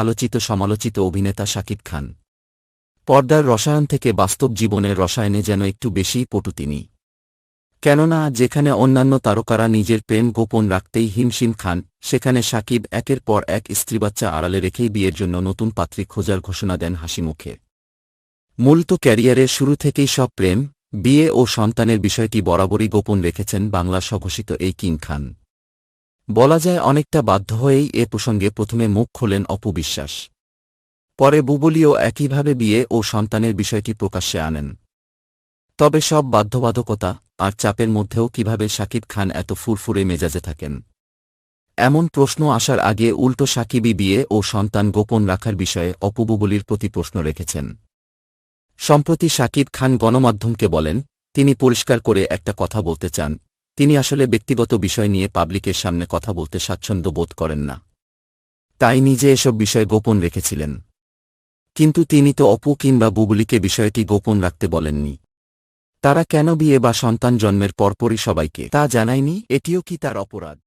আলোচিত সমালোচিত অভিনেতা শাকিব খান। পর্দার রসায়ন থেকে বাস্তব জীবনের রসায়নে যেন একটু বেশিই পটু তিনি। কেননা যেখানে অন্যান্য তারকারা নিজের প্রেম গোপন রাখতেই হিমশিম খান, সেখানে শাকিব একের পর এক স্ত্রীবাচ্চা আড়ালে রেখেই বিয়ের জন্য নতুন পাত্রী খোঁজার ঘোষণা দেন হাসিমুখে। মূলত ক্যারিয়ারের শুরু থেকেই সব প্রেম, বিয়ে ও সন্তানের বিষয়টি বরাবরই গোপন রেখেছেন বাংলা স্বঘোষিত এই কিং খান। বলা যায় অনেকটা বাধ্য হয়েই এ প্রসঙ্গে প্রথমে মুখ খোলেন অপু বিশ্বাস। পরে বুবুলিও একইভাবে বিয়ে ও সন্তানের বিষয়টি প্রকাশ্যে আনেন। তবে সব বাধ্যবাধকতা আর চাপের মধ্যেও কিভাবে শাকিব খান এত ফুরফুরে মেজাজে থাকেন, এমন প্রশ্ন আসার আগে উল্টো শাকিবই বিয়ে ও সন্তান গোপন রাখার বিষয়ে অপু বুবুলির প্রতি প্রশ্ন রেখেছেন। সম্প্রতি শাকিব খান গণমাধ্যমকে বলেন, তিনি পরিষ্কার করে একটা কথা বলতে চান, তিনি আসলে ব্যক্তিগত বিষয় নিয়ে পাবলিকের সামনে কথা বলতে স্বাচ্ছন্দ্য বোধ করেন না। তাই নিজে এসব বিষয় গোপন রেখেছিলেন। কিন্তু তিনি তো অপু কিংবা বুবুলিকে বিষয়টি গোপন রাখতে বলেননি। তারা কেন বিয়ে বা সন্তান জন্মের পরপরই সবাইকে তা জানায়নি, এটিও কি তার অপরাধ?